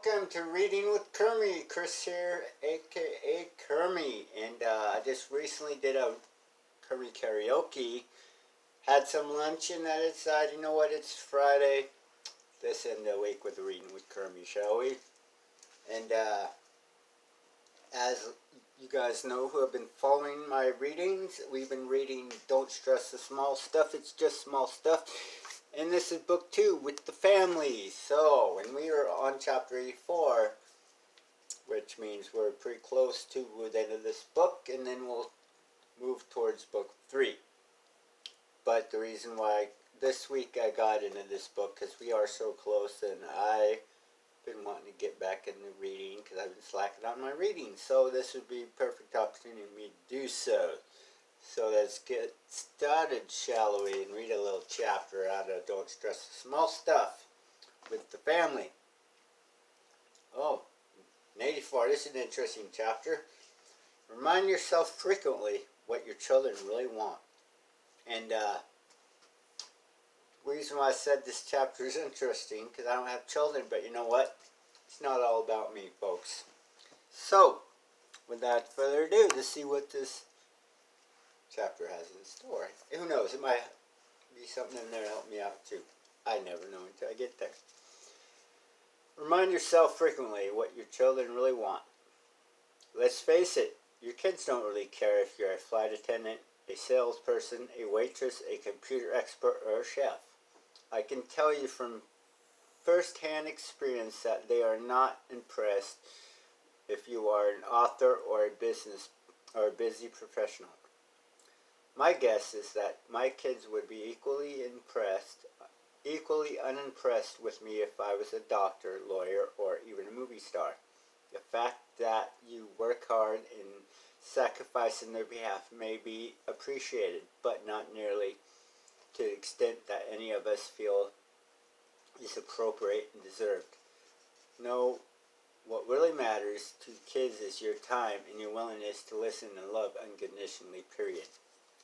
Welcome to Reading with Kermie. Chris here, aka Kermie, and I just recently did a Kermie karaoke. Had some lunch, and I decided, you know what? It's Friday. Let's end the week with Reading with Kermie, shall we? And as you guys know who have been following my readings, we've been reading Don't Stress the Small Stuff. It's just small stuff. And this is book 2 with the family. So, and we are on chapter 84, which means we're pretty close to the end of this book, and then we'll move towards book 3. But the reason why this week I got into this book, because we are so close, and I've been wanting to get back into reading, because I've been slacking on my reading. So this would be a perfect opportunity for me to do so. So let's get started, shall we, and read a little chapter out of Don't Stress the Small Stuff with the family. Oh, 84, this is an interesting chapter. Remind yourself frequently what your children really want. And the reason why I said this chapter is interesting, because I don't have children, but you know what? It's not all about me, folks. So, without further ado, let's see what this chapter has in store. Who knows, it might be something in there to help me out too. I never know until I get there. Remind yourself frequently what your children really want. Let's face it, your kids don't really care if you're a flight attendant, a salesperson, a waitress, a computer expert, or a chef. I can tell you from first-hand experience that they are not impressed if you are an author or a busy professional. My guess is that my kids would be equally unimpressed with me if I was a doctor, lawyer, or even a movie star. The fact that you work hard and sacrifice in their behalf may be appreciated, but not nearly to the extent that any of us feel is appropriate and deserved. No, what really matters to kids is your time and your willingness to listen and love unconditionally, period.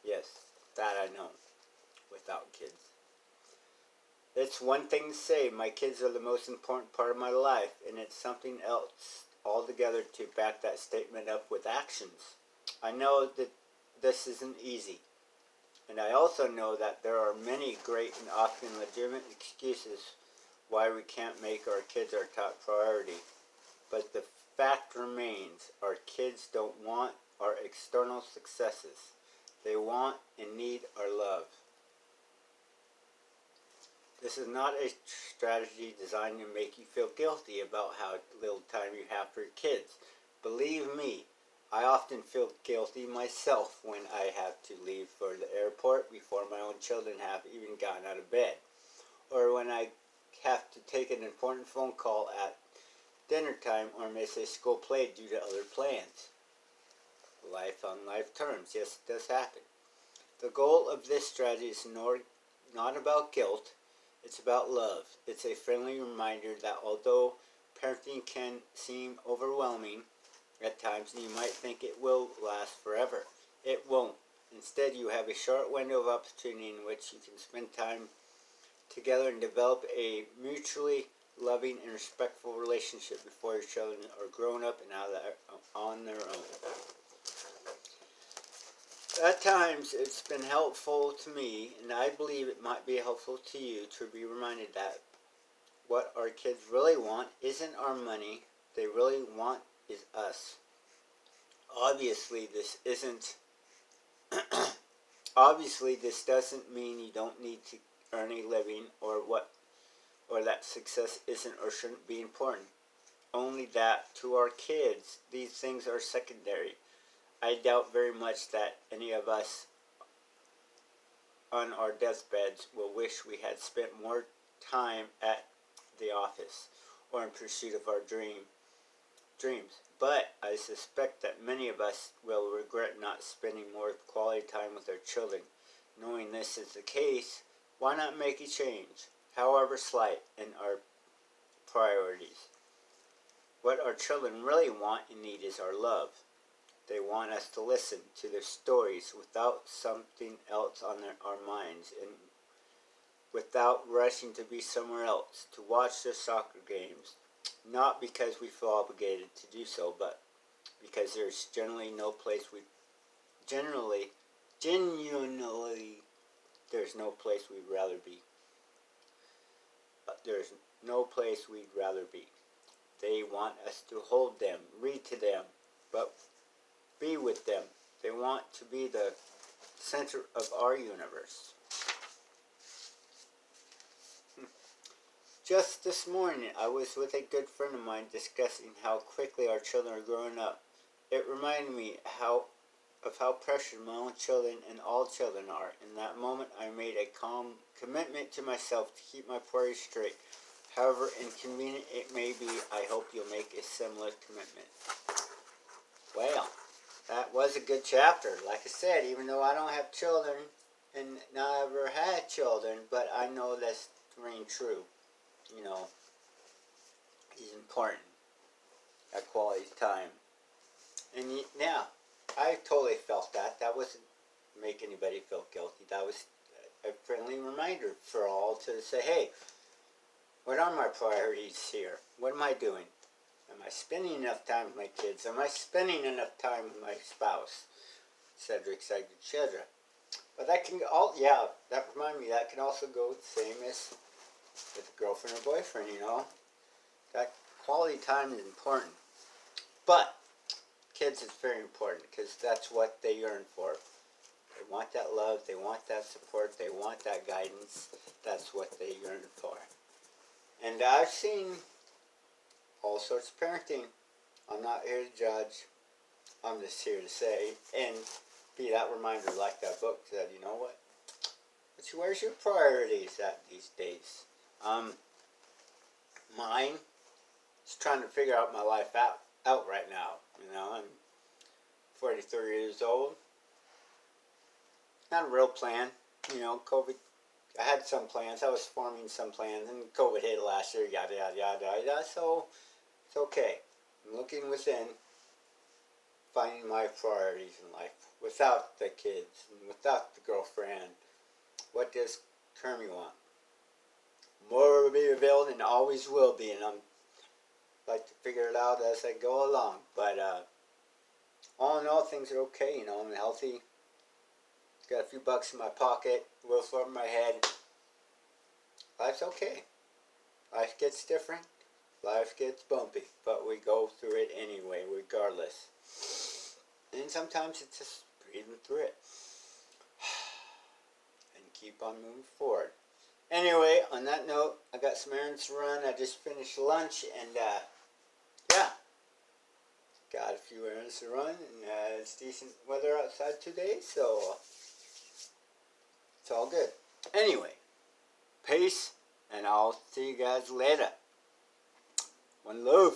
Yes, that I know, without kids. It's one thing to say, my kids are the most important part of my life, and it's something else altogether to back that statement up with actions. I know that this isn't easy, and I also know that there are many great and often legitimate excuses why we can't make our kids our top priority. But the fact remains, our kids don't want our external successes. They want and need our love. This is not a strategy designed to make you feel guilty about how little time you have for your kids. Believe me, I often feel guilty myself when I have to leave for the airport before my own children have even gotten out of bed, or when I have to take an important phone call at dinner time or miss a school play due to other plans. Life on life terms, yes, it does happen. The goal of this strategy is not about guilt, it's about love. It's a friendly reminder that although parenting can seem overwhelming at times, and you might think it will last forever, it won't. Instead, you have a short window of opportunity in which you can spend time together and develop a mutually loving and respectful relationship before your children are grown up and on their own. At times, it's been helpful to me, and I believe it might be helpful to you, to be reminded that what our kids really want isn't our money. They really want is us. Obviously, this doesn't mean you don't need to earn a living or that success isn't or shouldn't be important. Only that to our kids, these things are secondary. I doubt very much that any of us on our deathbeds will wish we had spent more time at the office or in pursuit of our dreams. But I suspect that many of us will regret not spending more quality time with our children. Knowing this is the case, why not make a change, however slight, in our priorities? What our children really want and need is our love. They want us to listen to their stories without something else on our minds, and without rushing to be somewhere else, to watch their soccer games, Not because we feel obligated to do so, but because there's generally no place we genuinely, there's no place we'd rather be. There's no place we'd rather be. They want us to hold them, read to them, but be with them. They want to be the center of our universe. Just this morning, I was with a good friend of mine discussing how quickly our children are growing up. It reminded me of how precious my own children and all children are. In that moment, I made a calm commitment to myself to keep my priorities straight. However inconvenient it may be, I hope you'll make a similar commitment. Well, that was a good chapter. Like I said, even though I don't have children and never had children, but I know that's ring true. You know, is important. That quality time. And now, I totally felt that. That wasn't make anybody feel guilty. That was a friendly reminder for all to say, hey, what are my priorities here? What am I doing? Am I spending enough time with my kids? Am I spending enough time with my spouse? Etc., etc., etc. But that can all, yeah, that reminds me, that can also go the same as with a girlfriend or boyfriend, you know. That quality time is important. But kids is very important because that's what they yearn for. They want that love, they want that support, they want that guidance. That's what they yearn for. And I've seen all sorts of parenting. I'm not here to judge. I'm just here to say and be that reminder, like that book said, you know what? Where's your priorities at these days? Mine is trying to figure out my life out right now. You know, I'm 43 years old. Not a real plan. You know, COVID, I had some plans. I was forming some plans, and COVID hit last year, yada, yada, yada, yada. So, it's okay. I'm looking within, finding my priorities in life without the kids and without the girlfriend. What does Kermie want? More will be available and always will be, and I'm like to figure it out as I go along. But all in all, things are okay. You know, I'm healthy. Got a few bucks in my pocket, a roof over my head. Life's okay. Life gets different. Life gets bumpy, but we go through it anyway, regardless. And sometimes it's just breathing through it and keep on moving forward. Anyway, on that note, I got some errands to run. I just finished lunch, and yeah, got a few errands to run, and it's decent weather outside today, so it's all good. Anyway, peace, and I'll see you guys later. One love.